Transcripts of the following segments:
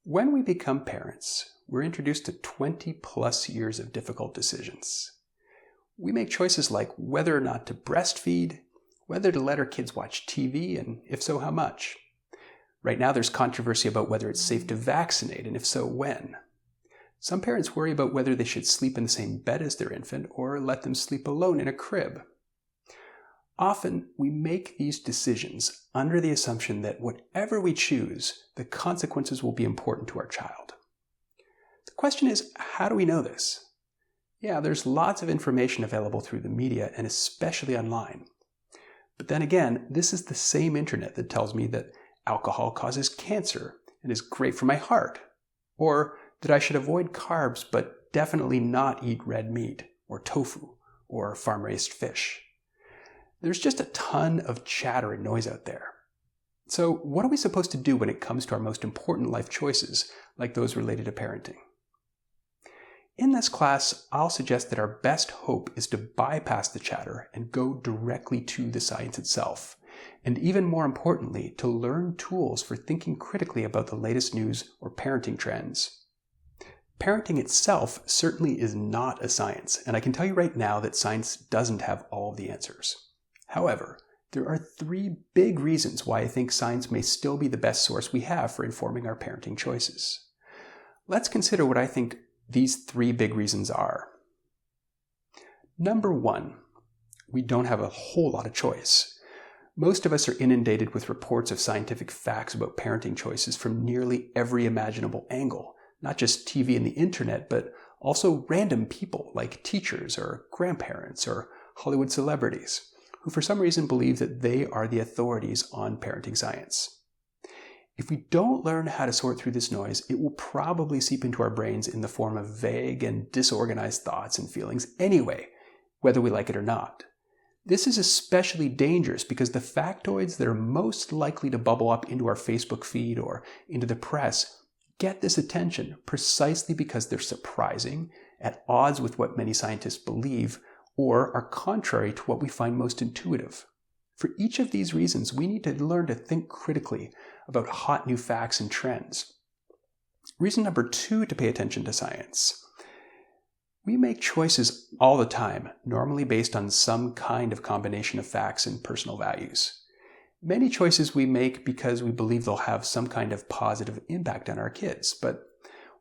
When we become parents, we're introduced to 20+ years of difficult decisions. We make choices like whether or not to breastfeed, whether to let our kids watch TV, and if so, how much. Right now there's controversy about whether it's safe to vaccinate, and if so, when. Some parents worry about whether they should sleep in the same bed as their infant or let them sleep alone in a crib. Often, we make these decisions under the assumption that whatever we choose, the consequences will be important to our child. The question is, how do we know this? Yeah, there's lots of information available through the media and especially online. But then again, this is the same internet that tells me that alcohol causes cancer and is great for my heart, or that I should avoid carbs but definitely not eat red meat, or tofu, or farm-raised fish. There's just a ton of chatter and noise out there. So what are we supposed to do when it comes to our most important life choices, like those related to parenting? In this class, I'll suggest that our best hope is to bypass the chatter and go directly to the science itself, and even more importantly, to learn tools for thinking critically about the latest news or parenting trends. Parenting itself certainly is not a science, and I can tell you right now that science doesn't have all of the answers. However, there are 3 big reasons why I think science may still be the best source we have for informing our parenting choices. Let's consider what I think these 3 big reasons are. Number 1, we don't have a whole lot of choice. Most of us are inundated with reports of scientific facts about parenting choices from nearly every imaginable angle, not just TV and the internet, but also random people like teachers or grandparents or Hollywood celebrities, who for some reason believe that they are the authorities on parenting science. If we don't learn how to sort through this noise, it will probably seep into our brains in the form of vague and disorganized thoughts and feelings anyway, whether we like it or not. This is especially dangerous because the factoids that are most likely to bubble up into our Facebook feed or into the press get this attention precisely because they're surprising, at odds with what many scientists believe, or are contrary to what we find most intuitive. For each of these reasons, we need to learn to think critically about hot new facts and trends. Reason number 2 to pay attention to science. We make choices all the time, normally based on some kind of combination of facts and personal values. Many choices we make because we believe they'll have some kind of positive impact on our kids, but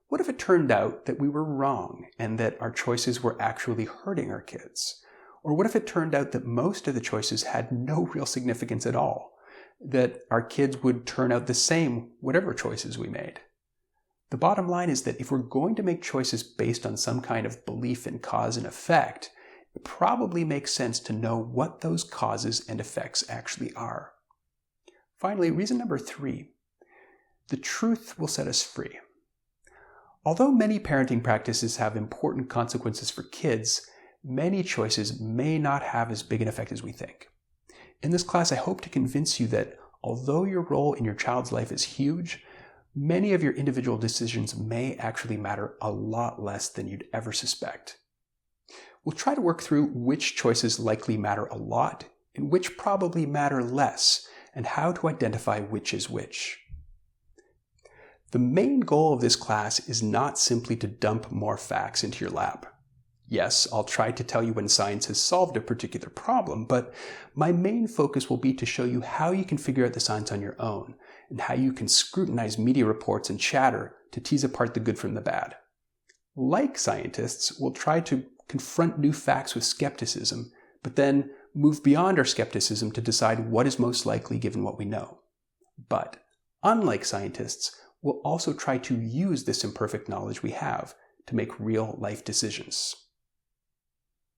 what if it turned out that we were wrong and that our choices were actually hurting our kids? Or what if it turned out that most of the choices had no real significance at all? That our kids would turn out the same whatever choices we made? The bottom line is that if we're going to make choices based on some kind of belief in cause and effect, it probably makes sense to know what those causes and effects actually are. Finally, reason number 3, the truth will set us free. Although many parenting practices have important consequences for kids, many choices may not have as big an effect as we think. In this class, I hope to convince you that although your role in your child's life is huge, many of your individual decisions may actually matter a lot less than you'd ever suspect. We'll try to work through which choices likely matter a lot and which probably matter less, and how to identify which is which. The main goal of this class is not simply to dump more facts into your lap. Yes, I'll try to tell you when science has solved a particular problem, but my main focus will be to show you how you can figure out the science on your own, and how you can scrutinize media reports and chatter to tease apart the good from the bad. Like scientists, we'll try to confront new facts with skepticism, but then move beyond our skepticism to decide what is most likely given what we know. But, unlike scientists, we'll also try to use this imperfect knowledge we have to make real life decisions.